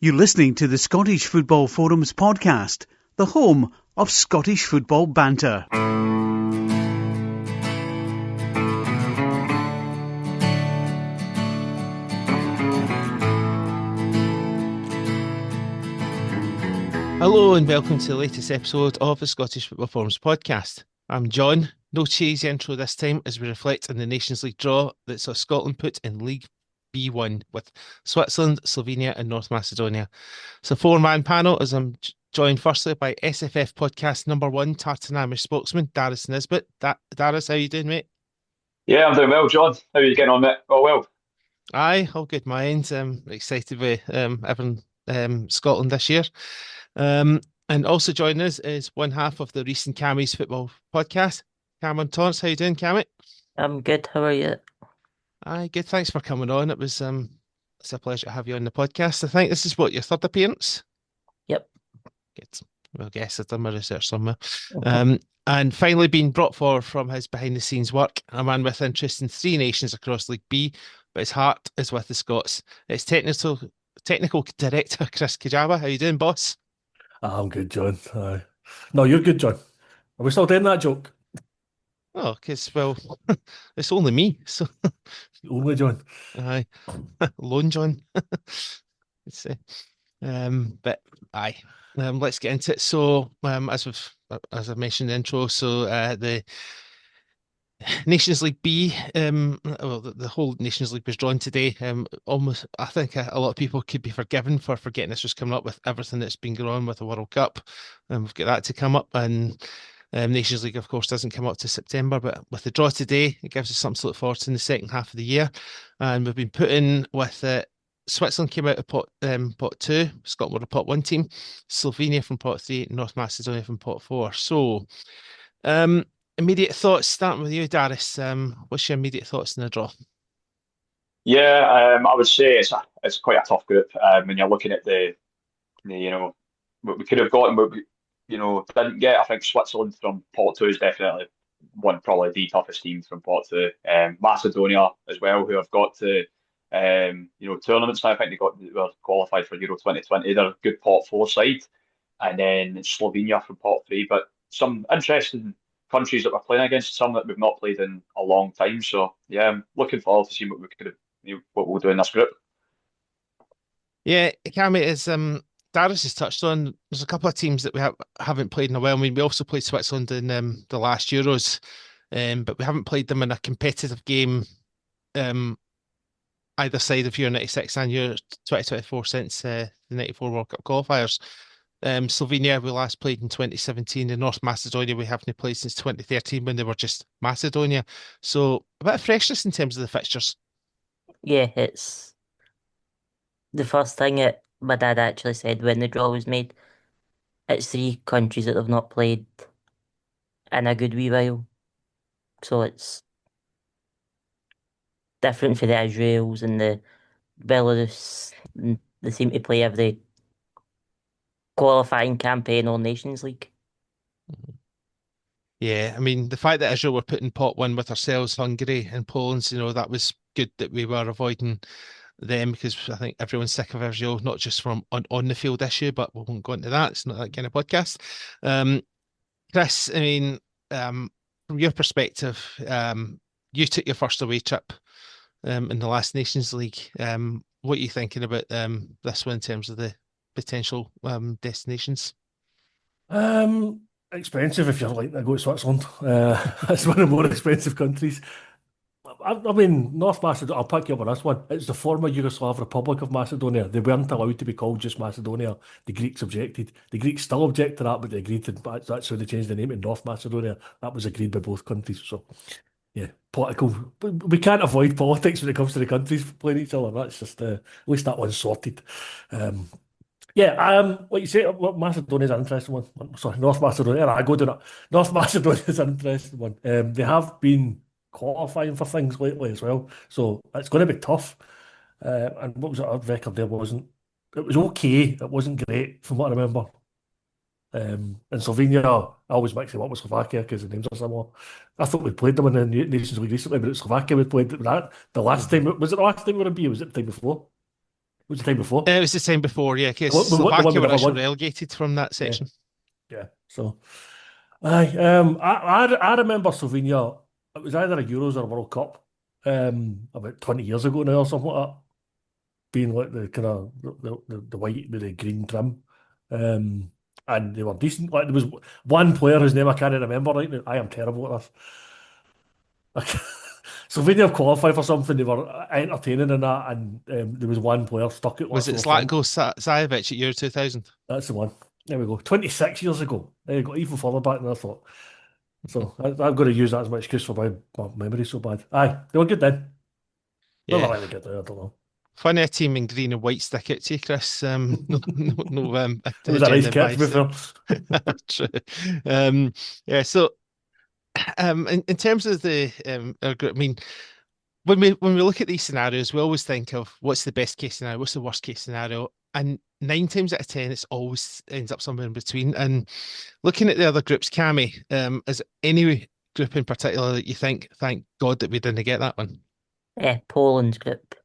You're listening to the Scottish Football Forums podcast, the home of Scottish football banter. Hello and welcome to the latest episode of the Scottish Football Forums podcast. I'm John. No cheesy intro this time as we reflect on the Nations League draw that saw Scotland put in League B1 with Switzerland, Slovenia and North Macedonia. It's a four-man panel as I'm joined firstly by SFF podcast number one Tartan Irish spokesman Daris and Krys. Daris, how you doing, mate? Yeah, I'm doing well, John. How are you getting on, mate? Oh, well. Aye, all good my end. Excited with having Scotland this year. And also joining us is one half of the recent Cammy's football podcast, Cam and Taunts. How you doing, Cammy? I'm good. How are you? Aye, good. Thanks for coming on. It's a pleasure to have you on the podcast. I think this is your third appearance? Yep. Good. Well, guess I've done my research somewhere. And finally being brought forward from his behind-the-scenes work, a man with interest in three nations across League B, but his heart is with the Scots. It's technical director Chris Kajaba. How you doing, boss? I'm good, John. No, you're good, John. Are we still doing that joke? Oh, because, well, it's only me. So Only John. Aye. Lone John. Let's say. But aye. Let's get into it. So, as I mentioned in the intro, so the Nations League B, the whole Nations League was drawn today. Almost, I think a lot of people could be forgiven for forgetting this was coming up with everything that's been going on with the World Cup. We've got that to come up, and Nations League, of course, doesn't come up to September. But with the draw today, it gives us something to look forward to in the second half of the year. And we've been put in with Switzerland came out of pot 2, Scotland were a pot 1 team, Slovenia from pot 3, North Macedonia from pot 4. So, immediate thoughts, starting with you, Daris. What's your immediate thoughts in the draw? Yeah, I would say it's quite a tough group. When you're looking at the what we could have gotten, but we didn't get. I think Switzerland from pot 2 is definitely probably the toughest team from pot 2. Macedonia as well, who have got to tournaments now. I think they were qualified for Euro 2020. They're a good pot 4 side, and then Slovenia from pot 3. But some interesting countries that we're playing against, some that we've not played in a long time. So yeah, I'm looking forward to seeing what we could have, what we'll do in this group. Yeah, Cammy, as Daris has touched on, there's a couple of teams that we haven't played in a while. I mean, we also played Switzerland in the last Euros, but we haven't played them in a competitive game either side of Euro 96 and Euro 2024 since the 94 World Cup qualifiers. Slovenia we last played in 2017, and North Macedonia we haven't played since 2013 when they were just Macedonia. So a bit of freshness in terms of the fixtures. Yeah, it's the first thing that my dad actually said when the draw was made. It's three countries that have not played in a good wee while. So it's different for the Israels and the Belarus. And they seem to play every qualifying campaign on Nations League. Yeah, I mean, the fact that Israel were put in pot 1 with ourselves, Hungary and Poland, that was good that we were avoiding them, because I think everyone's sick of Israel, not just from on the field issue, but we won't go into that. It's not that kind of podcast. Chris, I mean, from your perspective, you took your first away trip in the last Nations League. What are you thinking about this one in terms of the potential destinations? Expensive if you're like to go to Switzerland. It's one of the more expensive countries. I mean, North Macedonia, I'll pick you up on this one. It's the former Yugoslav Republic of Macedonia. They weren't allowed to be called just Macedonia. The Greeks objected. The Greeks still object to that, but they agreed to, that's how they changed the name to North Macedonia. That was agreed by both countries. So, yeah, political. We can't avoid politics when it comes to the countries playing each other. That's just, at least that one's sorted. What you say, Macedonia's an interesting one. Sorry, North Macedonia. I go to that. North Macedonia's an interesting one. They have been qualifying for things lately as well, so it's going to be tough. And what was it? Our record there wasn't. It was okay. It wasn't great from what I remember. And Slovenia, I always mix them up with Slovakia because the names are similar. I thought we played them in the Nations League recently, but it's Slovakia we played that the last time. Was it the last time we were in B? Or was it the time before? Was the time before? It was the time before, yeah, because The one Slovakia we were never actually won. relegated from that section. Yeah. So, aye. I remember Slovenia. It was either a Euros or a World Cup. About 20 years ago now or something like that. Being like the kind of the white with the green trim. And they were decent. Like there was one player whose name I can't remember right now. I am terrible at this. Slovenia qualified for something. They were entertaining in that, and there was one player stuck at Was it front. Zlatko Zajovic at Euro 2000? That's the one. There we go. 26 years ago. There you go. Even further back than I thought. So I've got to use that as my excuse for my memory so bad. Aye, they were good then. Well, Yeah. they're really good. I don't know. Funny a team in green and white stick out to you, Chris. No, It was a nice kit, to be bias fair. there. True. Yeah, so in terms of the our group, I mean, when we look at these scenarios, we always think of what's the best case scenario, what's the worst case scenario, and 9 times out of 10, it's always ends up somewhere in between. And looking at the other groups, Cammy, is any group in particular that you think, thank God that we didn't get that one? Poland's group.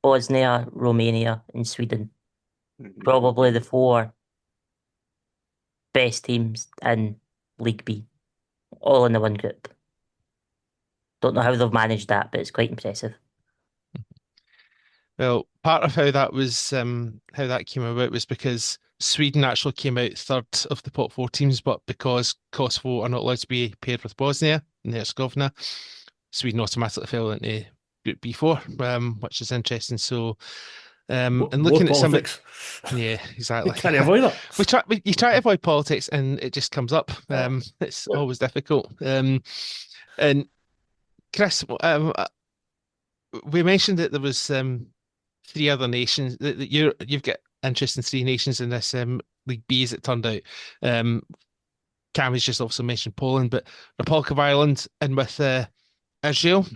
Bosnia, Romania, and Sweden. Probably the 4 best teams in League B. All in the one group. Don't know how they've managed that, but it's quite impressive. Well, part of how that was how that came about was because Sweden actually came out third of the pot 4 teams, but because Kosovo are not allowed to be paired with Bosnia and Herzegovina, Sweden automatically fell into Group B4, which is interesting. So, and looking at some, yeah, exactly. Can't avoid it. You try to avoid politics, and it just comes up. It's always difficult. And Chris, we mentioned that there was 3 other nations that you've got interest in 3 nations in this League B, as it turned out. Cammy's just also mentioned Poland, but Republic of Ireland and with Israel,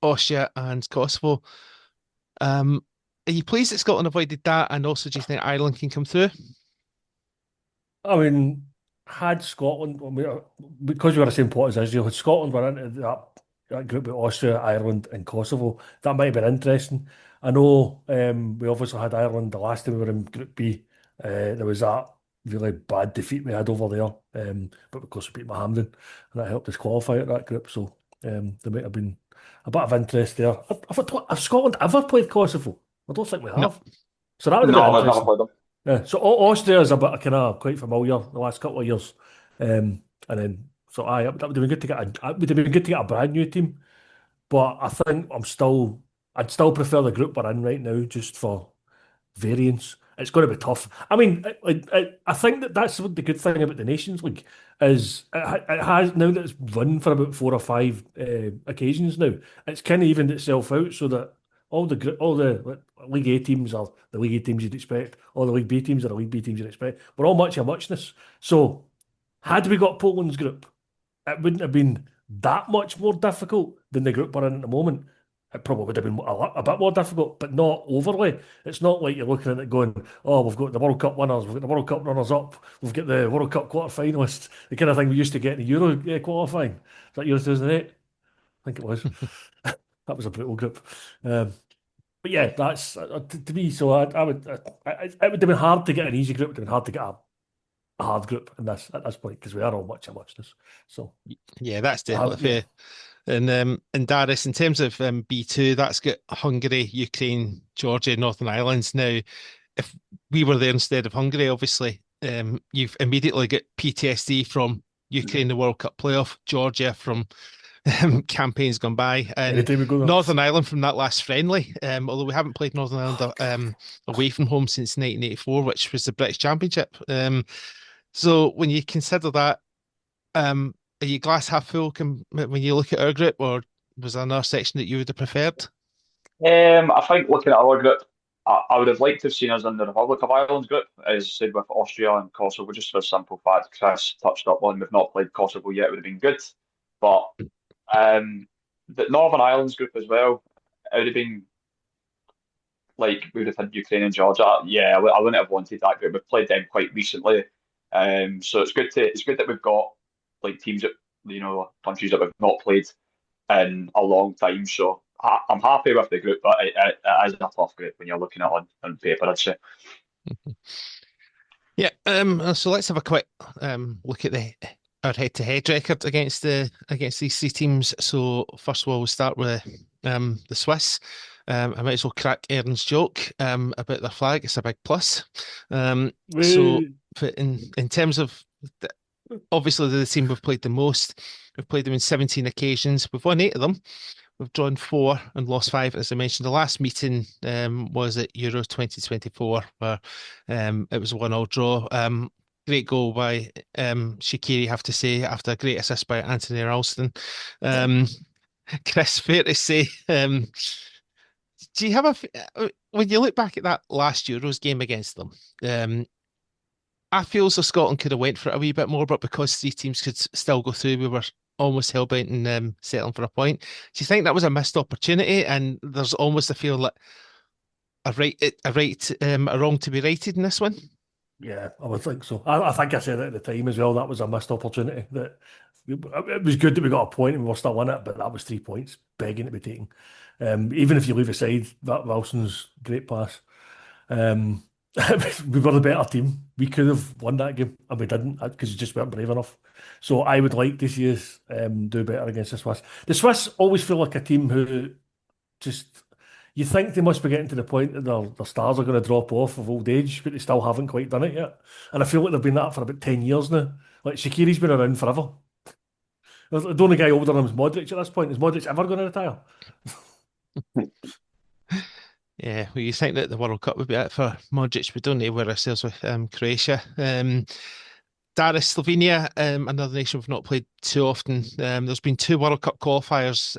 Austria, and Kosovo. Are you pleased that Scotland avoided that? And also, do you think Ireland can come through? I mean, had Scotland, because we were the same pot as Israel, had Scotland were into that group with Austria, Ireland, and Kosovo, that might have been interesting. I know we obviously had Ireland the last time we were in Group B. There was that really bad defeat we had over there, but because we beat Mohammedan, and that helped us qualify at that group. So there might have been a bit of interest there. Have Scotland ever played Kosovo? I don't think we have. No. So that would have been I've never interesting. played them. Yeah, so Austria is a bit kind of quite familiar the last couple of years, and then that would have been good to get a brand new team. But I think I'd still prefer the group we're in right now, just for variance. It's going to be tough. I mean, I think that's the good thing about the Nations League is it has now that it's run for about 4 or 5 occasions now. It's kind of evened itself out so that all the League A teams are the League A teams you'd expect. All the League B teams are the League B teams you'd expect. We're all much of muchness. So had we got Poland's group, it wouldn't have been that much more difficult than the group we're in at the moment. It probably would have been a bit more difficult, but not overly. It's not like you're looking at it going, oh, we've got the World Cup winners, we've got the World Cup runners-up, we've got the World Cup quarter-finalists, the kind of thing we used to get in the Euro qualifying. Is that Euro 2008? I think it was. That was a brutal group. But yeah, that's to me. So it would have been hard to get an easy group. It would have been hard to get a hard group in this at this point because we are all much of muchness. So yeah, that's definitely fair. And Daris, in terms of B2, that's got Hungary, Ukraine, Georgia, Northern Ireland. Now, if we were there instead of Hungary, obviously, you've immediately got PTSD from Ukraine, the World Cup playoff, Georgia from campaigns gone by, and Northern Ireland from that last friendly. Although we haven't played Northern Ireland away from home since 1984, which was the British Championship. So when you consider that, are you glass half full when you look at our group, or was there another section that you would have preferred? I think looking at our group, I would have liked to have seen us in the Republic of Ireland group, as said with Austria and Kosovo, just for the simple fact Chris touched up on. We've not played Kosovo yet, it would have been good. But the Northern Ireland's group as well, it would have been like we would have had Ukraine and Georgia. Yeah, I wouldn't have wanted that group. We've played them quite recently. So it's good that we've got like teams that countries that we've not played in a long time. So I'm happy with the group, but it is a tough group when you're looking at it on paper, I'd say. Yeah, so let's have a quick look at our head-to-head record against these three teams. So first of all, we'll start with the Swiss. I might as well crack Aaron's joke about their flag. It's a big plus. So in terms of obviously they're the team we've played the most. We've played them in 17 occasions. We've won 8 of them. We've drawn 4 and lost 5. As I mentioned, the last meeting was at Euro 2024, where it was a 1-1 draw. Great goal by Shaqiri, have to say, after a great assist by Anthony Ralston. Krys, fair to say. Do you have when you look back at that last Euros game against them, I feel as though Scotland could have went for it a wee bit more, but because 3 teams could still go through, we were almost hell-bent in settling for a point. Do you think that was a missed opportunity, and there's almost a feel that a wrong to be righted in this one? Yeah, I would think so. I think I said it at the time as well. That was a missed opportunity. That it was good that we got a point and we were still in it, but that was 3 points begging to be taken. Even if you leave aside that Wilson's great pass, we were the better team. We could have won that game and we didn't because we just weren't brave enough. So I would like to see us do better against the Swiss. The Swiss always feel like a team who just you think they must be getting to the point that their stars are going to drop off of old age, but they still haven't quite done it yet. And I feel like they've been that for about 10 years now. Like Shaqiri's been around forever. The only guy older than him is Modric at this point. Is Modric ever going to retire? Yeah, well, you think that the World Cup would be it for Modric. We don't know where ourselves with Croatia. Daris, Slovenia, another nation we've not played too often. There's been 2 World Cup qualifiers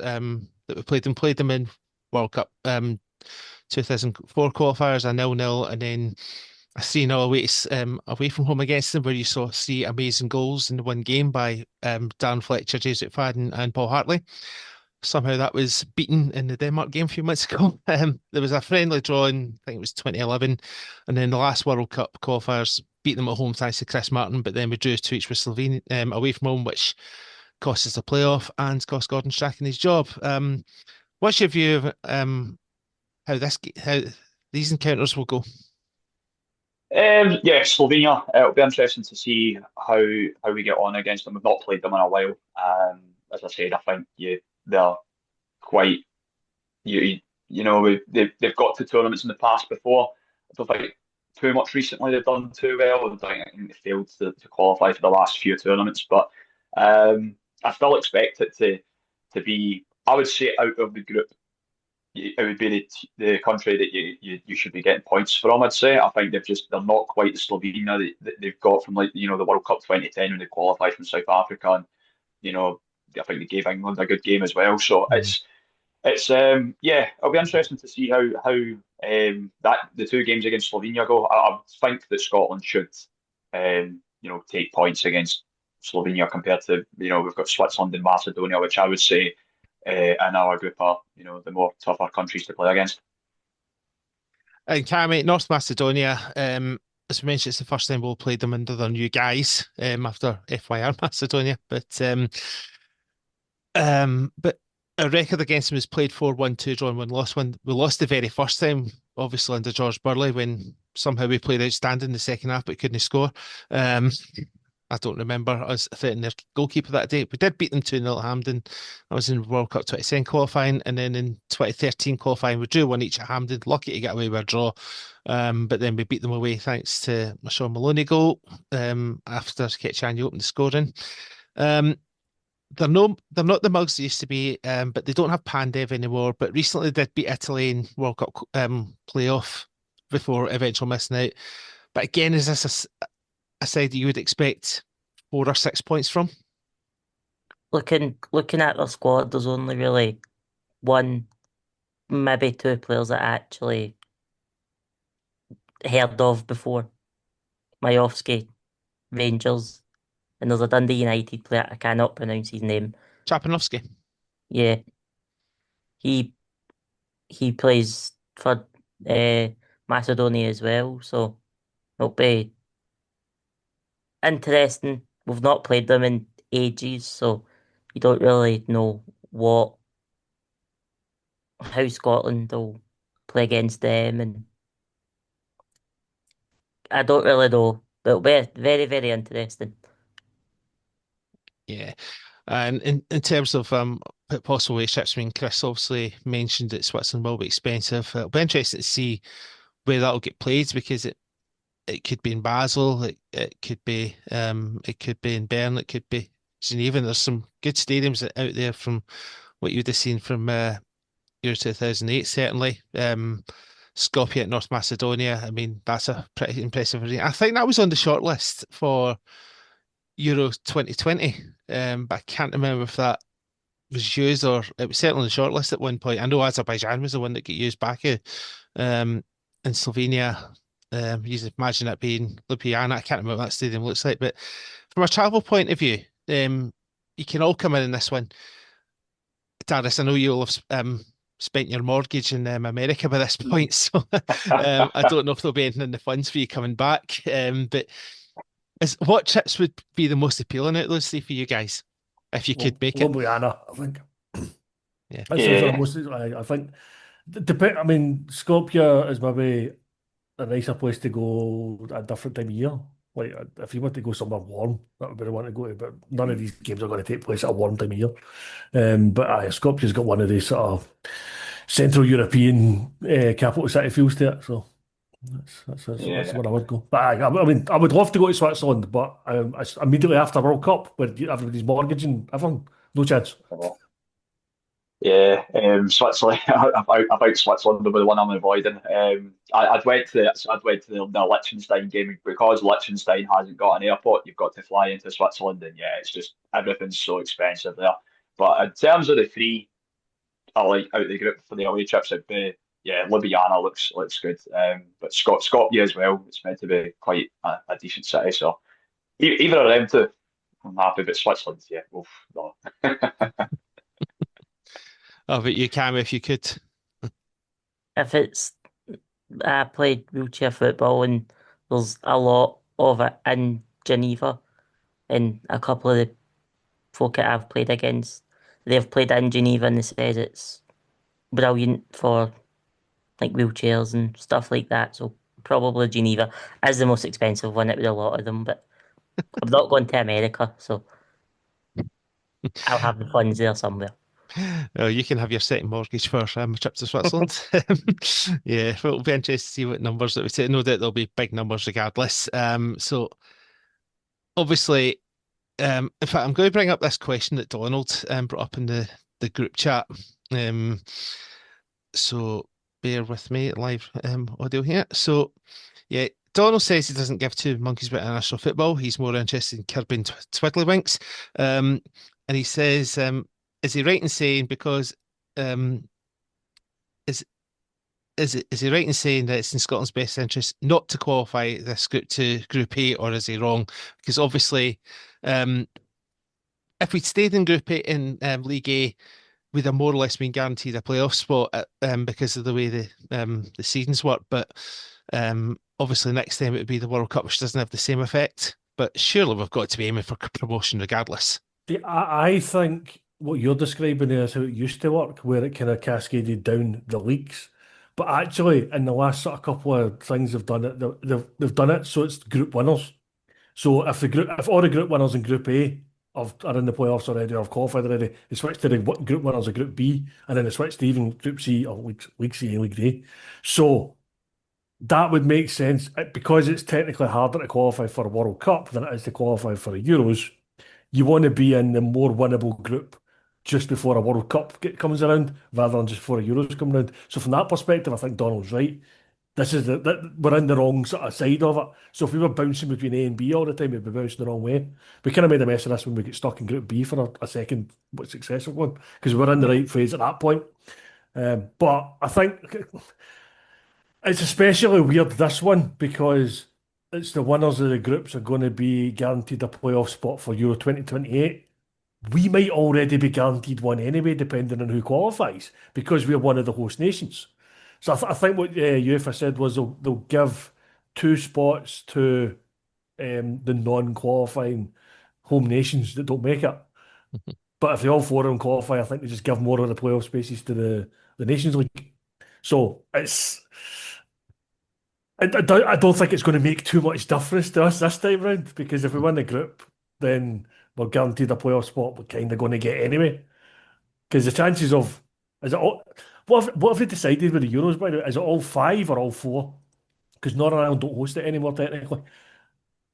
that we played them in World Cup 2004 qualifiers, a 0-0, and then a 3-0 away from home against them, where you saw 3 amazing goals in the one game by Dan Fletcher, James McFadden, and Paul Hartley. Somehow that was beaten in the Denmark game a few months ago. There was a friendly draw in, I think it was 2011, and then the last World Cup qualifiers beat them at home thanks to Chris Martin, but then we drew 2 each with Slovenia away from home, which cost us a playoff and cost Gordon Strachan his job. What's your view of how these encounters will go? Yeah, Slovenia. It'll be interesting to see how we get on against them. We've not played them in a while. As I said, I think they're quite you know they've got to tournaments in the past before. I don't think too much recently they've done too well. I think they failed to qualify for the last few tournaments, but I still expect it to be. I would say out of the group, it would be the country that you should be getting points from. I'd say. I think they're not quite the Slovenia that they've got from the World Cup 2010 when they qualified from South Africa, and I think they gave England a good game as well. So it's yeah, it'll be interesting to see how that the 2 games against Slovenia go. I think that Scotland should take points against Slovenia compared to we've got Switzerland and Macedonia, which I would say in our group are the more tougher countries to play against. And Cammy, North Macedonia, as we mentioned, it's the first time we'll play them under their new guys after FYR Macedonia, but our record against them is played 4-1, 2 drawn, 1 lost. One we lost the very first time, obviously under George Burley, when somehow we played outstanding in the second half but couldn't score. I don't remember us threatening their goalkeeper that day. We did beat them 2-0 at Hampden. I was in World Cup 2010 qualifying, and then in 2013 qualifying, we drew 1 each at Hampden. Lucky to get away with a draw, but then we beat them away thanks to a Sean Maloney goal after Ketchani opened the scoring. They're not the mugs they used to be, but they don't have Pandev anymore. But recently they did beat Italy in World Cup playoff before eventually missing out. But again, is this a side that you would expect 4 or 6 points from? Looking at their squad, there's only really 1, maybe 2 players that I actually heard of before. Majowski, Rangers, and there's a Dundee United player, I cannot pronounce his name. Chapanovsky. Yeah. He plays for Macedonia as well, so it'll be interesting. We've not played them in ages, so you don't really know what how Scotland will play against them, and I don't really know. But it'll be very, very interesting. Yeah. And in terms of possible away trips, I mean, Chris obviously mentioned that Switzerland will be expensive. It'll be interesting to see where that'll get played because it could be in Basel, it could be in Bern, it could be Geneva. There's some good stadiums out there from what you'd have seen from Euro 2008, certainly. Skopje at North Macedonia. I mean, that's a pretty impressive arena. I think that was on the shortlist for Euro 2020, but I can't remember if that was used or it was certainly on the shortlist at one point. I know Azerbaijan was the one that got used back in Slovenia. You can imagine it being Ljubljana. I can't remember what that stadium looks like, but from a travel point of view, you can all come in this one. Daris, I know you'll have spent your mortgage in America by this point, so I don't know if there'll be anything in the funds for you coming back. But what trips would be the most appealing out of those three for you guys, if you could make it? Ljubljana, I think. Yeah. That's the most. I think. I mean, Skopje is maybe a nicer place to go at a different time of year. Like if you want to go somewhere warm, that would be the one to go to. But none of these games are going to take place at a warm time of year. But Skopje's got one of these sort of Central European capital city feels to it. So that's where I would go. But I mean, I would love to go to Switzerland, but it's immediately after World Cup, where everybody's mortgaging everyone, no chance. Yeah, Switzerland. About Switzerland will be the one I'm avoiding. I'd went to the Liechtenstein game because Liechtenstein hasn't got an airport. You've got to fly into Switzerland, and yeah, it's just everything's so expensive there. But in terms of the three, I like out of the group for the away trips, it'd be yeah, Ljubljana looks good. But Skopje as well. It's meant to be quite a decent city. So either of them two, I'm happy. But Switzerland, yeah, oof, no. Oh, but you can if you could. If it's I played wheelchair football and there's a lot of it in Geneva, and a couple of the folk that I've played against, they've played in Geneva and they said it's brilliant for like wheelchairs and stuff like that. So probably Geneva is the most expensive one out with a lot of them, but I'm not going to America, so I'll have the funds there somewhere. Oh, you can have your second mortgage for a trip to Switzerland. Yeah, well, it'll be interesting to see what numbers that we take. No doubt there'll be big numbers regardless. So obviously, in fact, I'm going to bring up this question that Donald brought up in the group chat. So bear with me, live audio here. So yeah, Donald says he doesn't give two monkeys about international football. He's more interested in curbing twiddlywinks. And he says, is he right in saying because is he right in saying that it's in Scotland's best interest not to qualify this group to Group A, or is he wrong? Because obviously, if we'd stayed in Group A in League A, we'd have more or less been guaranteed a playoff spot because of the way the seasons work. But obviously, next time it would be the World Cup, which doesn't have the same effect. But surely we've got to be aiming for promotion regardless. I think what you're describing there is how it used to work, where it kind of cascaded down the leagues. But actually, in the last sort of couple of things they've done it, they've done it so it's group winners. So if all the group winners in Group A are in the playoffs already or have qualified already, they switch to the group winners of Group B, and then they switch to even Group C or League C and League D. So that would make sense because it's technically harder to qualify for a World Cup than it is to qualify for the Euros. You want to be in the more winnable group just before a World Cup comes around rather than just before a Euros come around. So from that perspective, I think Donald's right. This is we're in the wrong sort of side of it. So if we were bouncing between A and B all the time, we'd be bouncing the wrong way. We kind of made a mess of this when we get stuck in Group B for a second successive one because we were in the right phase at that point. But I think it's especially weird this one because it's the winners of the groups are going to be guaranteed a playoff spot for Euro 2028. We might already be guaranteed one anyway, depending on who qualifies, because we're one of the host nations. So I think what UEFA said was they'll give two spots to the non-qualifying home nations that don't make it. But if they all four of them qualify, I think they just give more of the playoff spaces to the the Nations League. So I don't think it's going to make too much difference to us this time round, because if we win the group, then we're guaranteed a playoff spot. We're kind of going to get anyway. Because the chances of is it all, what have they decided with the Euros, by the way? Is it all five or all four? Because Northern Ireland don't host it anymore technically.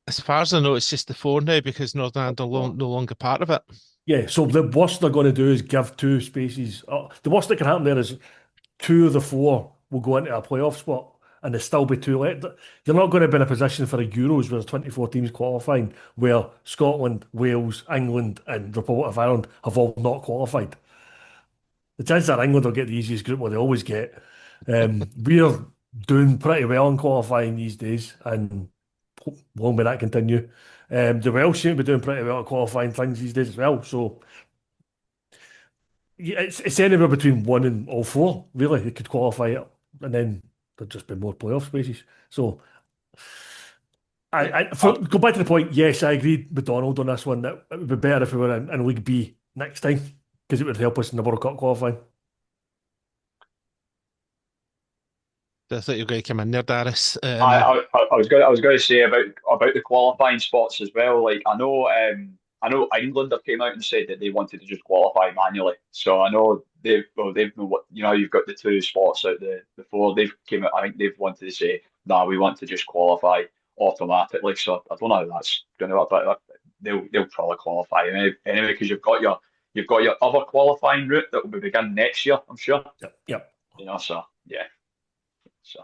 As far as I know, it's just the four now because Northern Ireland are no longer part of it. Yeah, so the worst they're going to do is give two spaces. The worst that can happen there is two of the four will go into a playoff spot and there'll still be two left. You're not going to be in a position for a Euros where there's 24 teams qualifying, where Scotland, Wales, England, and Republic of Ireland have all not qualified. The chances that England will get the easiest group, well, they always get. We're doing pretty well in qualifying these days, and long may that continue. The Welsh seem to be doing pretty well at qualifying things these days as well. So yeah, it's anywhere between one and all four, really. They could qualify it, and then there'd just be more playoff spaces. So go back to the point. Yes, I agree with Donald on this one. That it would be better if we were in League B next time because it would help us in the World Cup qualifying. I thought you were going to come in there, Daris. I was going to say about the qualifying spots as well. Like I know England have came out and said that they wanted to just qualify manually. So I know they've you've got the two spots out the four. They've came out. I think they've wanted to say no, we want to just qualify automatically. So I don't know how that's going to work, but they'll probably qualify anyway because you've got your other qualifying route that will begin next year. I'm sure. Yep. So yeah. So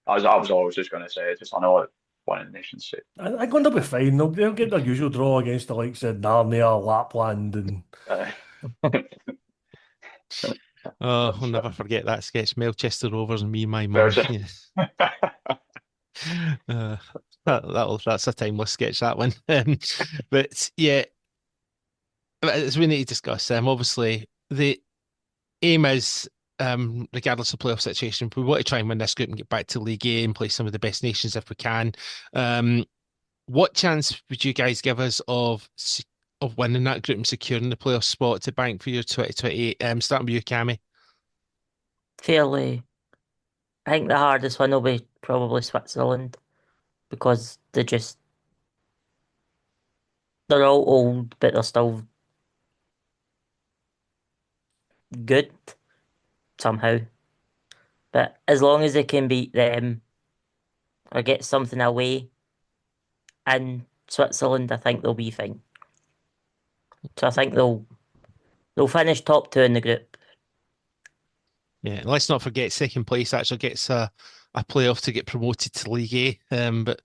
I was always just going to say, I know it one in the nations. I think they'll be fine. They'll get their usual draw against the likes of Narnia, Lapland, and I'll never forget that sketch, Melchester Rovers and Me, My Mum. Yes. That's a timeless sketch, that one. But yeah, as we need to discuss, obviously the aim is, regardless of playoff situation, we want to try and win this group and get back to League A and play some of the best nations if we can. What chance would you guys give us of winning that group and securing the playoff spot to bank for your 2028? Starting with you, Cammy. Fairly. I think the hardest one will be probably Switzerland because they're all old, but they're still good somehow. But as long as they can beat them or get something away in Switzerland, I think they'll be fine. So I think they'll finish top two in the group. Yeah, let's not forget second place actually gets a playoff to get promoted to League A. But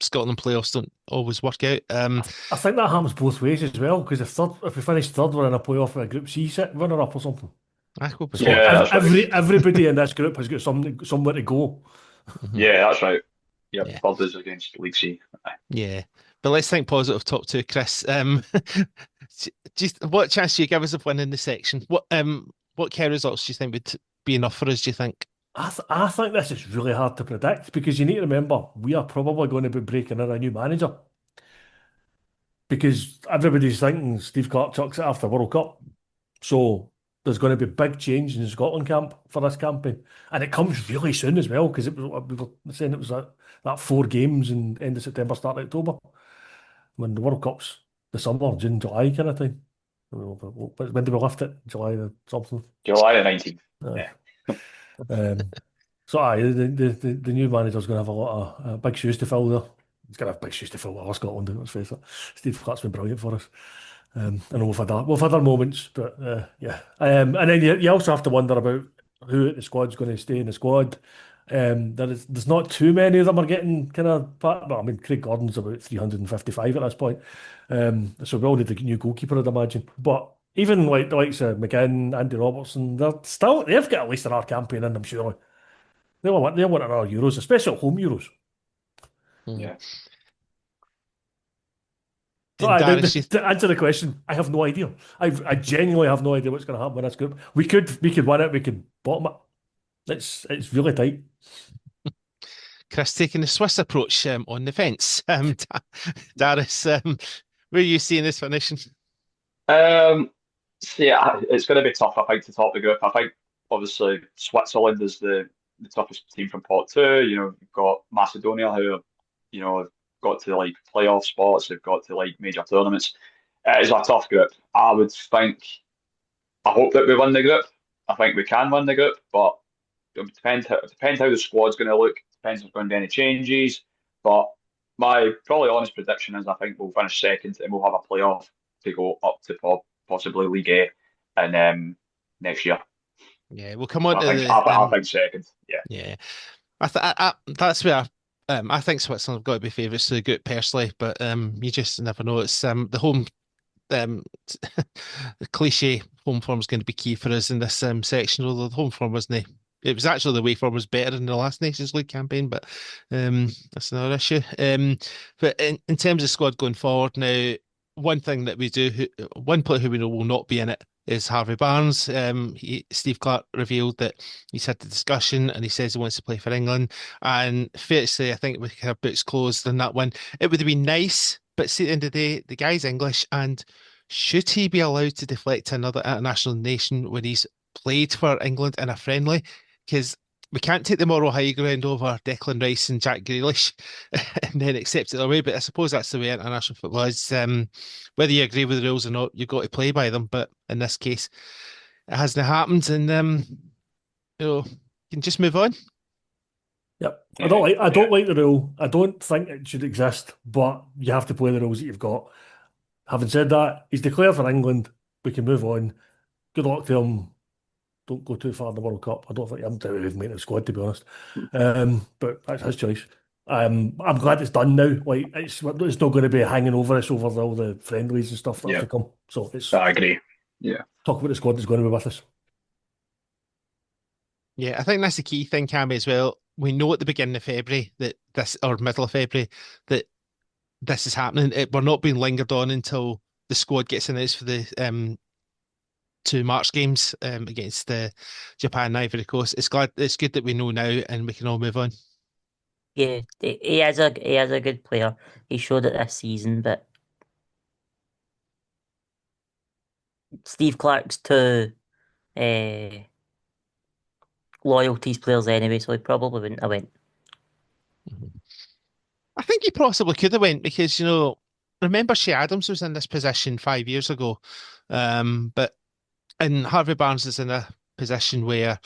Scotland playoffs don't always work out. I think that happens both ways as well. Because if we finish third, we're in a playoff with a Group C runner up or something. I hope so. Yeah, everybody in this group has got somewhere to go. Yeah, that's right. Yep, yeah. Third is against League C. Yeah, but let's think positive. Top two, Chris. What chance do you give us of winning the section? What key results do you think would be enough for us? Do you think? I think this is really hard to predict because you need to remember we are probably going to be breaking in a new manager because everybody's thinking Steve Clarke chucks it after World Cup. So there's going to be big change in the Scotland camp for this campaign, and it comes really soon as well because we were saying it was that 4 games in end of September, start of October, when the World Cup's the summer, June, July kind of time. When did we lift it? July something. July the 19th. Yeah. So the new manager's going to have a lot of big shoes to fill there. He's going to have big shoes to fill with Scotland, let's face it. Steve Clarke's been brilliant for us. I know we've had our moments, but yeah. And then you also have to wonder about who at the squad's going to stay in the squad. There's not too many of them are getting kind of part. Well, I mean, Craig Gordon's about 355 at this point. So we all need a new goalkeeper, I'd imagine. But even like the likes of McGinn, Andy Robertson, they've got at least another campaign in them, surely. They'll want another Euros, especially at home Euros. Yeah. So to answer the question, I have no idea. I genuinely have no idea what's going to happen with this group. We could win it, we could bottom it. It's really tight. Chris taking the Swiss approach on the fence. Daris, where are you seeing this finishing? Yeah, it's going to be tough, I think, to top the group. I think obviously Switzerland is the toughest team from pot two. You know, you've got Macedonia who have, you know, have got to like playoff spots, they've got to like major tournaments. It is a tough group. I hope that we win the group. I think we can win the group, but it depends how the squad's going to look. Depends if there's going to be any changes. But my probably honest prediction is I think we'll finish second and we'll have a playoff to go up to possibly League A and next year. Yeah, we'll come on to I think second. Yeah. Yeah, that's where I think Switzerland have got to be favourites to the group personally, but you just never know. It's the home the cliche home form is going to be key for us in this section. Although the home form wasn't, it was actually the away form was better in the last Nations League campaign, but that's another issue. But in terms of squad going forward now, one thing that we do, one player who we know will not be in it is Harvey Barnes. Steve Clarke revealed that he's had the discussion and he says he wants to play for England. And fair to say, I think we can have boots closed on that one. It would have been nice, but see, at the end of the day, the guy's English, and should he be allowed to deflect to another international nation when he's played for England in a friendly? Because we can't take the moral high ground over Declan Rice and Jack Grealish and then accept it away. But I suppose that's the way international football is. Whether you agree with the rules or not, you've got to play by them. But in this case, it hasn't happened, and you can just move on. Yep. I don't like the rule. I don't think it should exist, but you have to play the rules that you've got. Having said that, he's declared for England. We can move on. Good luck to him. Don't go too far in the World Cup. I don't think I'm to make the squad, to be honest. But that's his choice. I'm glad it's done now. Like it's not going to be hanging over us over all the friendlies and stuff that have to come. So I agree. Yeah. Talk about the squad that's going to be with us. Yeah, I think that's the key thing, Cammy, as well. We know at the beginning of February or middle of February that this is happening. We're not being lingered on until the squad gets announced for the 2 March games against Japan and Ivory Coast. It's good that we know now and we can all move on. Yeah, he is a good player. He showed it this season, but Steve Clarke's too loyal to his players anyway, so he probably wouldn't have went. I think he possibly could have went because, remember Shea Adams was in this position 5 years ago. And Harvey Barnes is in a position where,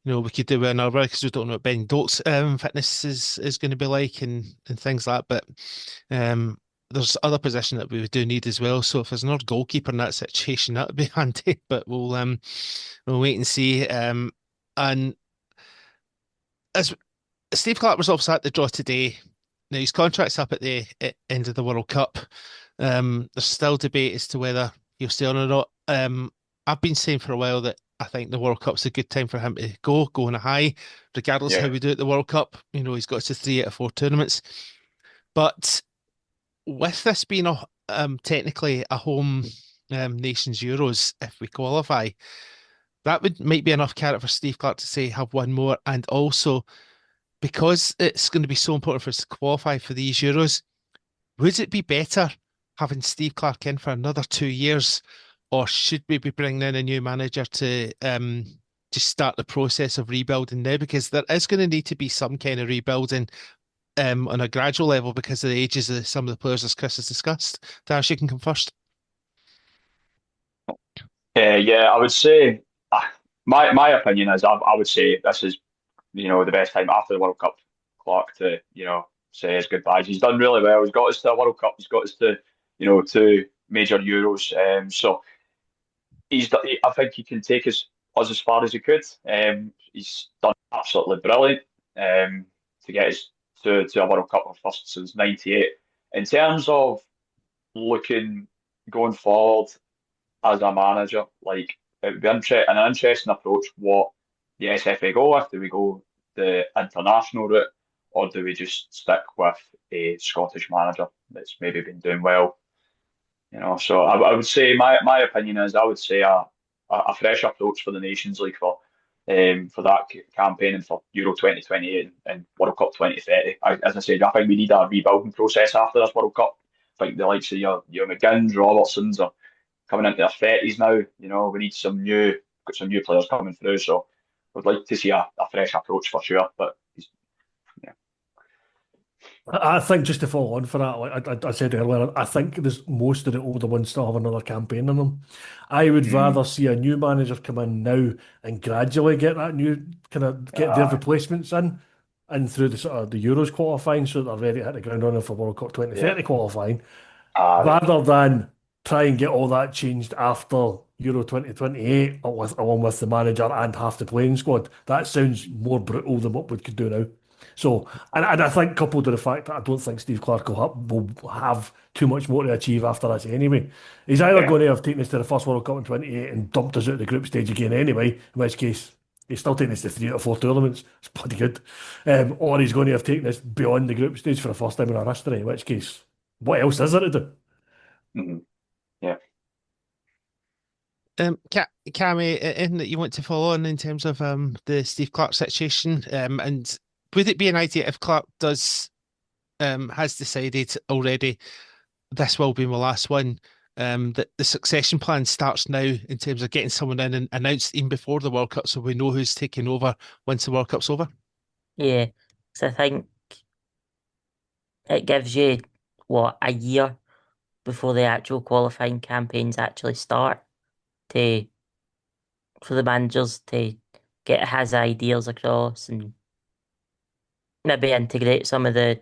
we could do another because we don't know what Ben Dolt's fitness is going to be like and things like that. But there's other position that we do need as well. So if there's another goalkeeper in that situation, that would be handy. But we'll wait and see. And as Steve Clarke was obviously at the draw today. Now his contract's up at the end of the World Cup. There's still debate as to whether he'll stay on or not. I've been saying for a while that I think the World Cup's a good time for him to go on a high, regardless how we do at the World Cup. He's got to 3 out of 4 tournaments. But with this being technically a home nations Euros, if we qualify, that might be enough carrot for Steve Clarke to say have one more. And also, because it's going to be so important for us to qualify for these Euros, would it be better having Steve Clarke in for another 2 years, or should we be bringing in a new manager to start the process of rebuilding now? Because there is going to need to be some kind of rebuilding on a gradual level because of the ages of some of the players, as Chris has discussed. Daris, you can come first. Yeah, I would say my opinion is I would say this is the best time after the World Cup, Clarke to say his goodbyes. He's done really well. He's got us to a World Cup. He's got us to 2 major Euros. So I think he can take us as far as he could. He's done absolutely brilliant to get us to a World Cup first since '98. In terms of going forward as a manager, like it would be an interesting approach what the SFA go with. Do we go the international route, or do we just stick with a Scottish manager that's maybe been doing well? So I would say my opinion is I would say a fresh approach for the Nations League for that campaign and for Euro 2028 and World Cup 2030. As I said, I think we need a rebuilding process after this World Cup. I think the likes of your McGinns, Robertsons are coming into their 30s now. We need got some new players coming through. So would like to see a fresh approach for sure. But yeah, I think just to follow on for that, like I said earlier, I think there's most of the older ones still have another campaign in them. I would rather see a new manager come in now and gradually get that new kind of get their uh, replacements in and through the sort of the Euros qualifying so that they're ready to hit the ground running for World Cup yeah, 2030 qualifying, uh, rather than try and get all that changed after Euro 2028 along with the manager and half the playing squad. That sounds more brutal than what we could do now. So, and I think coupled with the fact that I don't think Steve Clarke will have too much more to achieve after this anyway. He's either yeah, going to have taken us to the first World Cup in 28 and dumped us out of the group stage again anyway, in which case he's still taking us to 3 or 4 tournaments. It's pretty good. Or he's going to have taken us beyond the group stage for the first time in our history, in which case, what else is there to do? mhm, yeah. Cammy, anything that you want to follow on in terms of the Steve Clarke situation? And would it be an idea if Clarke has decided already this will be my last one, that the succession plan starts now in terms of getting someone in and announced even before the World Cup so we know who's taking over once the World Cup's over? Yeah, so I think it gives you, what, a year before the actual qualifying campaigns actually start to for the managers to get his ideas across and maybe integrate some of the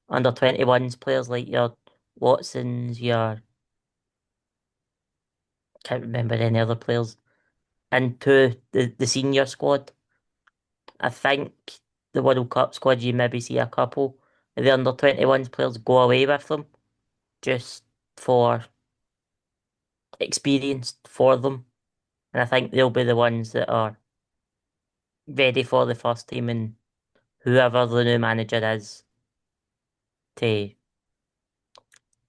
under 21s players like your Watsons, your can't remember any other players into the senior squad. I think the World Cup squad you maybe see a couple of the under 21s players go away with them just for experience for them. And I think they'll be the ones that are ready for the first team and whoever the new manager is to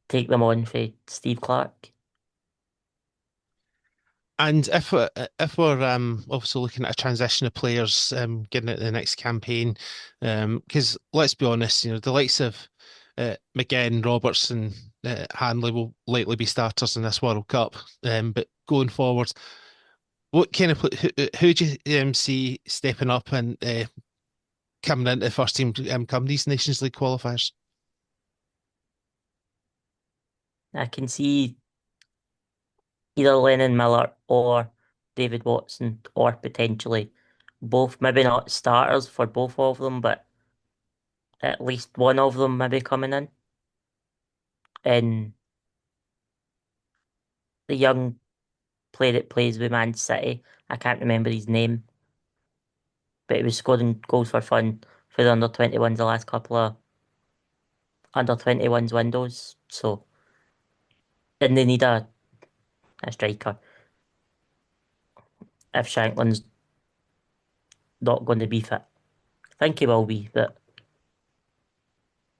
take them on for Steve Clarke. And if we're obviously looking at a transition of players getting into the next campaign, because let's be honest, the likes of McGinn, Robertson, Hanley will likely be starters in this World Cup. But going forward, what kind of who do you see stepping up and coming into the first team come these Nations League qualifiers? I can see either Lennon Miller or David Watson, or potentially both, maybe not starters for both of them, but at least one of them maybe coming in. And the young player that plays with Man City, I can't remember his name, but he was scoring goals for fun for the under 21s the last couple of under 21s windows. So, and they need a striker. If Shanklin's not going to be fit, I think he will be, but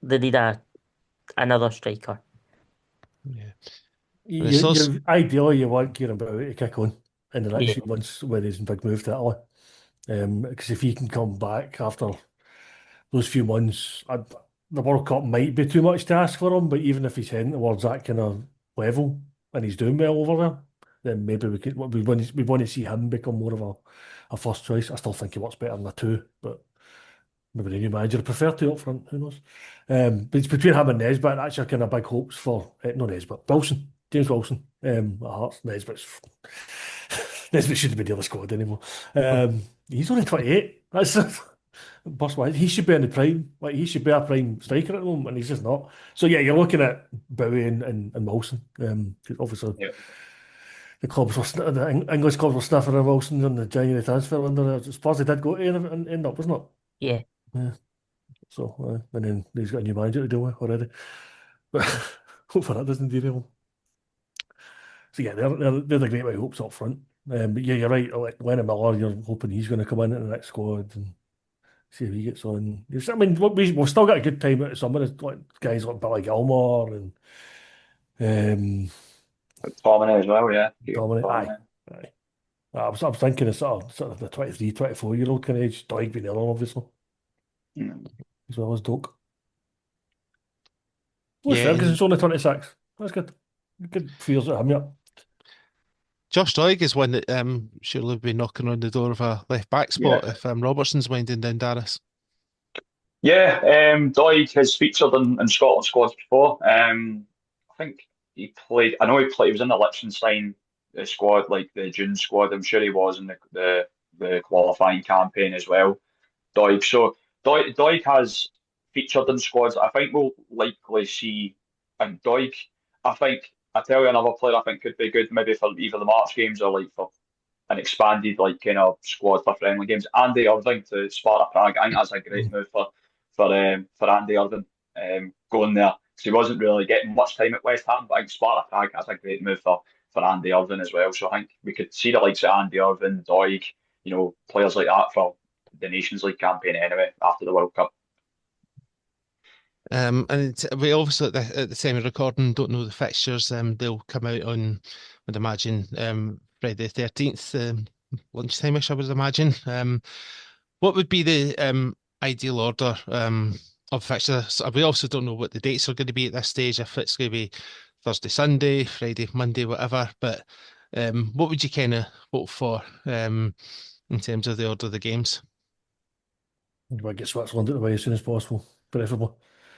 they need another striker. Yeah. Ideally, you want Kieran Bowie to kick on in the next Yeah. few months when he's in big move to Italy. Because if he can come back after those few months, the World Cup might be too much to ask for him, but even if he's heading towards that kind of level and he's doing well over there, then maybe we want to see him become more of a first choice. I still think he works better than a two, but maybe the new manager would prefer two up front, who knows? But it's between him and Nesbitt, that's your kind of big hopes for, no Nesbitt, Wilson, James Wilson, at Hearts. Nesbitt shouldn't be near the squad anymore. He's only 28. That's burst wise. He should be in the prime. Like he should be a prime striker at the moment, and he's just not. So yeah, you're looking at Bowie and Wilson. Obviously, Yeah. the the English clubs were sniffing at Wilson in the January transfer window. I suppose they did go to and end up, wasn't it? Yeah. Yeah. So and then he's got a new manager to deal with already. But hopefully that doesn't derail him. So yeah, they're the great white hopes up front. But yeah, you're right. Like Lennon Miller, you're hoping he's going to come in the next squad and see how he gets on. I mean, we've still got a good time out of some of the like, guys like Billy Gilmore and McTominay as well, yeah. Dominic. Aye, McTominay. aye. I was thinking of sort of the 23, 24-year-old kind of age. Doig being the other one, obviously, Mm. as well as Doak. Well, Yeah, Ferguson's only 26. That's good. Good feels at him, yeah. Josh Doig is one that surely will be knocking on the door of a left back spot if Robertson's winding down Daris. Yeah, Doig has featured in Scotland squads before. I think he played. I know he played. He was in the Liechtenstein squad, like the June squad. I'm sure he was in the qualifying campaign as well. Doig. So Doig has featured in squads. I think we'll likely see, and Doig. I tell you another player I think could be good maybe for either the March games or like for an expanded like kind of squad for friendly games. Andy Irving to Sparta Prague. I think that's a great move for Andy Irving going there. So he wasn't really getting much time at West Ham, but I think Sparta Prague, that's a great move for Andy Irving as well. So I think we could see the likes of Andy Irving, Doig, players like that for the Nations League campaign anyway after the World Cup. And we obviously at the time of recording don't know the fixtures. They'll come out on, I'd imagine, Friday the 13th, lunchtime-ish, I would imagine. What would be the ideal order of fixtures? We also don't know what the dates are going to be at this stage, if it's going to be Thursday, Sunday, Friday, Monday, whatever. But what would you kind of hope for in terms of the order of the games? You want to get Switzerland out of the way as soon as possible, preferably.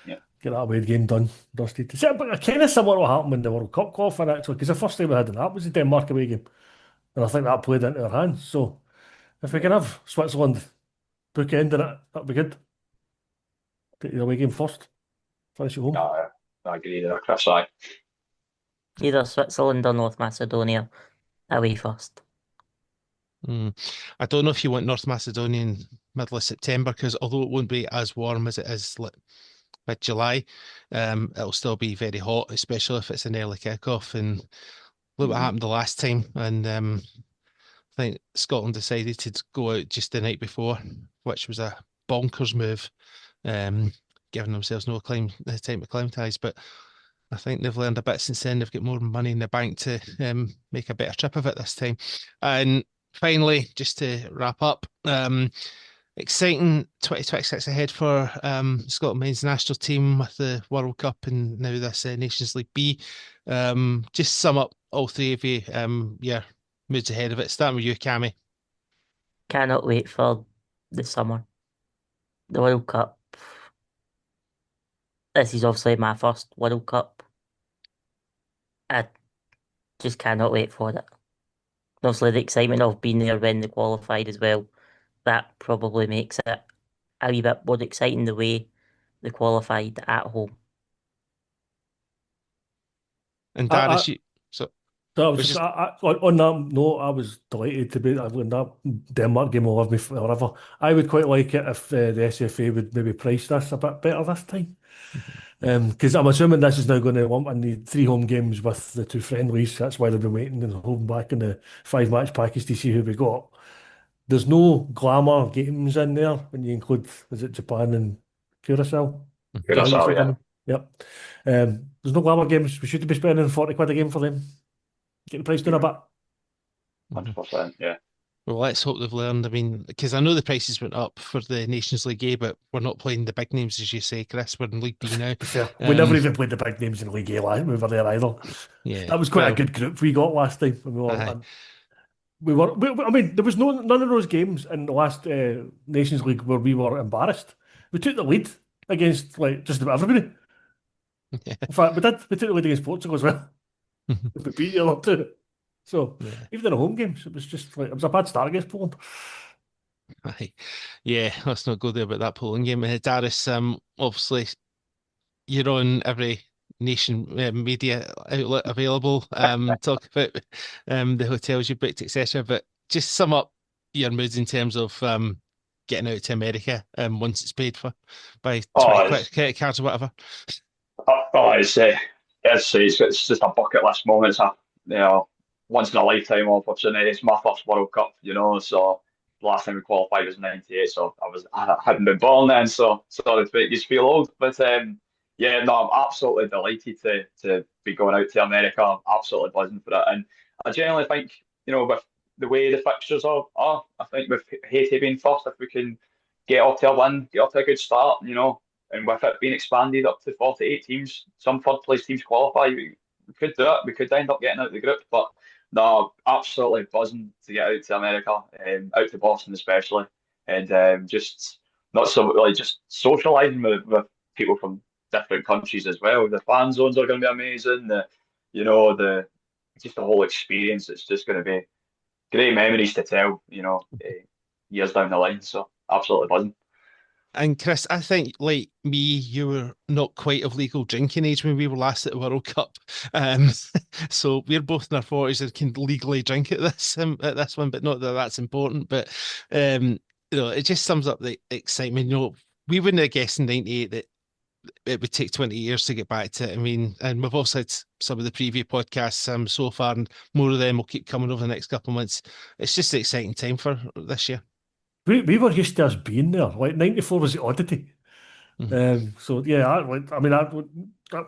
Yeah. Get that away game done, dusted. But kind of similar to what happened in the World Cup qualifying, actually, because the first time we had that was the Denmark away game. And I think that played into their hands. So if we can have Switzerland bookending it, that'd be good. Take the away game first, finish at home. I agree there, Chris. Aye. Either Switzerland or North Macedonia away first. I don't know if you want North Macedonia in middle of September, because although it won't be as warm as it is mid-July, it'll still be very hot, especially if it's an early kickoff. And look what happened the last time. And I think Scotland decided to go out just the night before, which was a bonkers move, giving themselves no time to acclimatise. But I think they've learned a bit since then. They've got more money in the bank to make a better trip of it this time. And finally, just to wrap up, exciting 2026 ahead for Scotland men's national team with the World Cup and now this Nations League B. Just sum up all three of you, your moods ahead of it. Starting with you, Cammy. Cannot wait for the summer. The World Cup. This is obviously my first World Cup. I just cannot wait for it. Obviously, the excitement of being there when they qualified as well, that probably makes it a wee bit more exciting the way they qualified at home. And Daris, So I was just, on that note, I was delighted to be when that Denmark game will love me forever. I would quite like it if the SFA would maybe price this a bit better this time. Because I'm assuming this is now going to lump in the 3 home games with the 2 friendlies. That's why they've been waiting and holding back in the 5-match package to see who we got. There's no glamour games in there when you include, is it Japan and Curacao? Curacao, yeah. Yep. There's no glamour games. We should be spending 40 quid a game for them. Get the price down a bit. 100%, yeah. Well, let's hope they've learned. I mean, because I know the prices went up for the Nations League A, but we're not playing the big names, as you say, Chris. We're in League B now. We never even played the big names in League A last we were there either. Yeah, that was quite a good group we got last time. I mean, there was none of those games in the last Nations League where we were embarrassed. We took the lead against like just about everybody. Yeah. In fact, we took the lead against Portugal as well. We beat the other two. So even in the home games, it was just like it was a bad start against Poland. Aye. Yeah, let's not go there about that Poland game. Daris, obviously you're on every nation media outlet available. Talk about the hotels you booked, etc. But just sum up your moods in terms of getting out to America once it's paid for by 20 credit cards or whatever. It's just a bucket list moment. It's a once in a lifetime opportunity. It's my first World Cup, so the last time we qualified was in '98, so I hadn't been born then, so sorry to make you feel old. But I'm absolutely delighted to be going out to America. I'm absolutely buzzing for it. And I genuinely think, with the way the fixtures are, I think with Haiti being first, if we can get off to a win, get off to a good start, and with it being expanded up to 48 teams, some third place teams qualify, we could do it. We could end up getting out of the group, but No, absolutely buzzing to get out to America, out to Boston especially, and just not so like just socializing with people from different countries as well. The fan zones are going to be amazing. The just the whole experience. It's just going to be great memories to tell. Years down the line. So absolutely buzzing. And Chris, I think like me, you were not quite of legal drinking age when we were last at the World Cup. Um, so we're both in our 40s and can legally drink at this one, but not that that's important. But it just sums up the excitement. We wouldn't have guessed in '98 that it would take 20 years to get back to it. I mean, and we've also had some of the preview podcasts so far, and more of them will keep coming over the next couple of months. It's just an exciting time for this year. We were used to us being there. Like '94 was the oddity. So yeah, like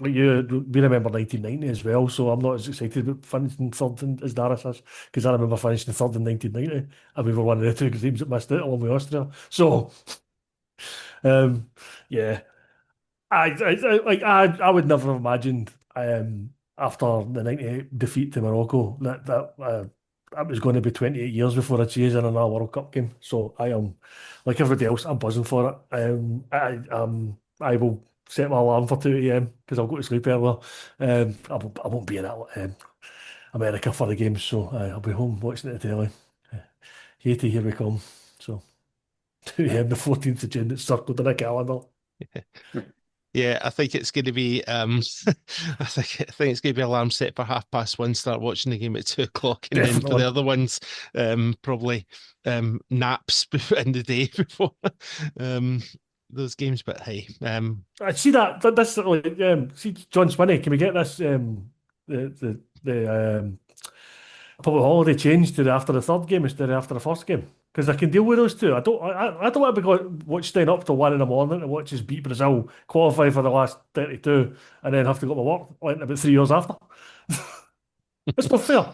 you, we remember 1990 as well. So I'm not as excited about finishing third as Daris is, because I remember finishing third in 1990, and we were one of the two teams that missed it along with Austria. So yeah, I would never have imagined after the '98 defeat to Morocco that was going to be 28 years before I chase in another World Cup game. So I am, like everybody else, I'm buzzing for it. I will set my alarm for 2 a.m. because I'll go to sleep earlier. I won't be in America for the games, so I'll be home watching it on telly. Haiti, here we come. So 2 a.m. the 14th of June, it's circled in a calendar. Yeah, I think it's going to be. I think it's going to be alarm set for 1:30. Start watching the game at 2 o'clock, and then for the other ones, probably naps in the day before those games. But hey, I see that. This see John Swinney. Can we get this the public holiday changed to after the third game instead of after the first game? Because I can deal with those two. I don't want to be staying up till 1 in the morning to watch us beat Brazil, qualify for the last 32, and then have to go to work like about 3 years after. It's not fair.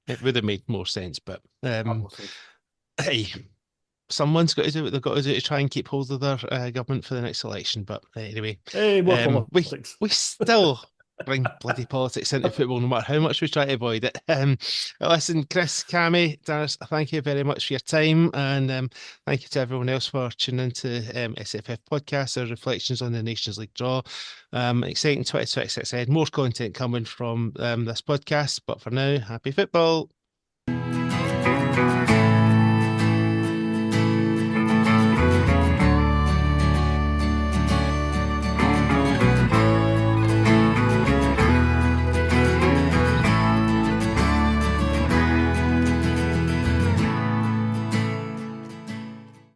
It would have made more sense, but hey, someone's got to do what they've got to do to try and keep hold of their government for the next election. But anyway, we still bring bloody politics into football, no matter how much we try to avoid it. Listen, Krys, Cammy, Daris, thank you very much for your time, and thank you to everyone else for tuning into SFF Podcast, our reflections on the Nations League draw. Exciting 2026 ahead, more content coming from this podcast, but for now, happy football.